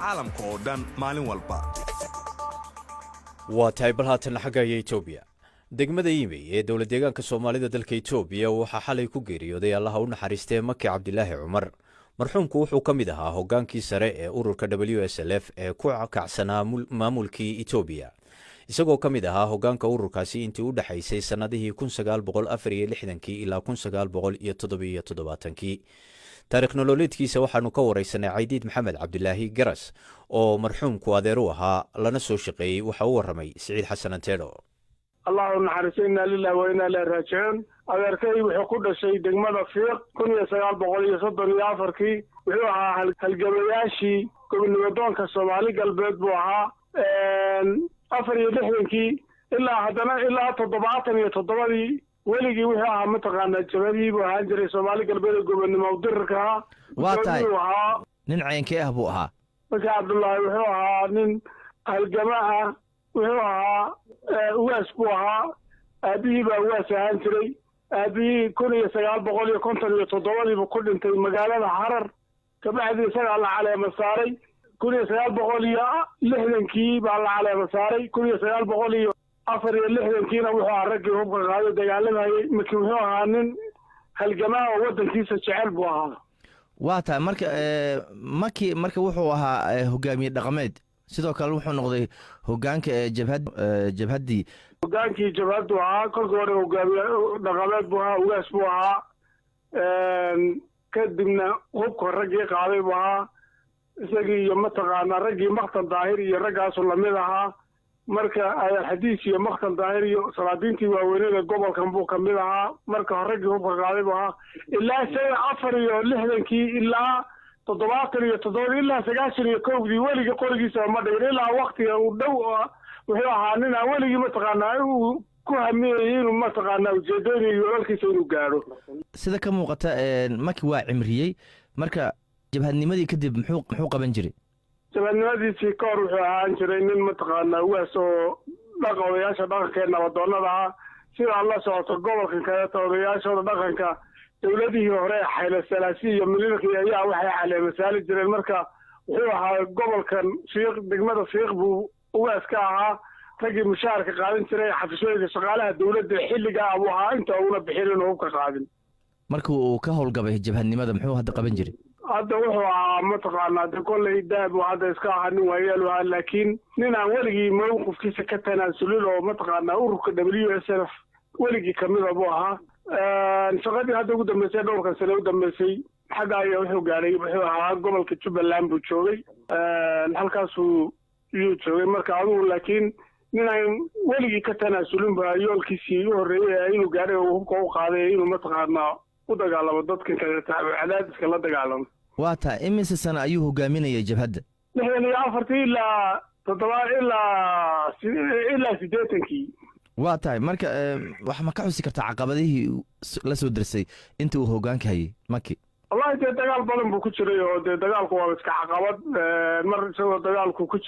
caalamka oo dhan maalin walba. waa tahay bal haatan xagga Itoobiya degmada Yimey ee dawlad deegaanka Soomaalida dalka Itoobiya waxa xalay ku geeriyooday Allah u naxariistay Maki Cabdilaahi Cumar marxuumku wuxuu ka mid ahaa hogaankii sare ee ururka WSLF ee ku kacsanaa maamulkii Itoobiya isagoo ka mid ahaa hogaanka ururkaasi intii u dhaxaysay sanadihii 1964 ilaa 1977 taariikh nololeedkiisa waxaanu ka wareysanay Caydiid Maxamed Cabdilaahi Garas oo marxuumku adeer u ahaa lana soo shaqeeyay waxa uu waramay Siciid Xasan Anteero الله نحرسنا لله وإنا إليه راجعون adeerkay wuxuu ku dhashay degmada Fiiq 1934 wuxuu ahaa halgamayaashii gobnadoonka Soomaali galbeed buu ahaa 64 ilaa 77 weligii wuxuu ahaa mataqaanaa jabadii buu ahaan jiray Soomaali galbeed gobnimo dirka waa tahay nin caynkee ah buu ahaa Maki Cabdilaahi wuxuu ahaa nin halgamaa wuxuu ahaa ugaas buu ahaa aabihii baa ugaas ahaan jiray aabihii 1957 buu ku dhintay magaalada Harar kabacdi isaga la caleema saaray 1960 baa la caleema saaray 1964 wuxuu ahaa raggii hubka qaaday dagaalamayay markii wuxuu ahaa nin halgamaa oo wadankiisa jecel buu ahaa waa tahay marka wuxuu ahaa hogaamiye dhaqameed sidoo kale wuxuu noqday hogaanka jabhaddii hogaankii jabhaddu ahaa kolkii hore hogaamiye dhaqameed buu ahaa ugaas buu ahaa kadibna hubka raggii qaaday buu ahaa isagii iyo mataqaanaa raggii Maqtan Daahir iyo raggaasu lamid ahaa marka ayaan xadiis iyo Maqtan Daahir iyo salaadiintii waaweynada gobolkan buu ka mid ahaa marka raggii hubka qaaday buu ahaa ilaa 64 ilaa 77 ilaa 91 weligii qorigiisa ma dhigin ilaa waqtiga uu dhow wuxuu ahaa nin aan weligii mataqaanaa uu ku hamiyay inuu mataqaanaa ujeedooyinka walaalkiisa inuu gaaro sida ka muuqata Maki waa cimriyay marka jabhadnimadii kadib muxuu qaban jiray jabhadnimadiisii ka hor wuxuu ahaan jiray nin mataqaanaa ugaas oo odayaasha dhaqanka nabadoonnada ah sida la socoto gobolkan kale odayaashooda dhaqanka dawladihii hore Xayla Salaasi iyo mililkii ayaa waxay caleema saali jireen marka wuxuu ahaa gobolkan Fiiq degmada Fiiq buu ugaas ka ahaa ragii mushaarka qaadan jiray xafiisyada shaqaalaha dawladda xilliga abu ahaa inta uu bixin oo ka qaadin markii uu ka howlgabay jabhadnimada muxuu hadda qaban jiray hadda wuxuu ahaa mataqaanaa kolley daab hadda iska ahaa nin waayeel ah laakiin nin aan weligii mowqifkiisa ka tanaasulin oo mataqaanaa ururka WSLF weligii kamid ah buu ahaa shaqadii hadda ugu dambeysay dhowrkan sano u dambeysay xagga ayaa wuxuu gaaray wuxuu ahaa gobolka Jubbaland buu joogay halkaasuu joogay marka adigu laakiin nin aan weligii ka tanaasulin baa yoolkiisii u horeeyay inuu gaaray oo hubka u qaaday inuu mataqaanaa u dagaalamo dadka kale cadaadiska la dagaalamo waa tahay imise sano ayuu hogaaminayay jabhadda 64 ilaa 80 waa tahay marka wax ma ka xusi kartaa caqabadihii la soo dirsay inta uu hogaanka hayay Maki wallahi dagaal badan buu ku jiray oo dagaalku waa iska caqabad mar isagoo dagaalku ku jiray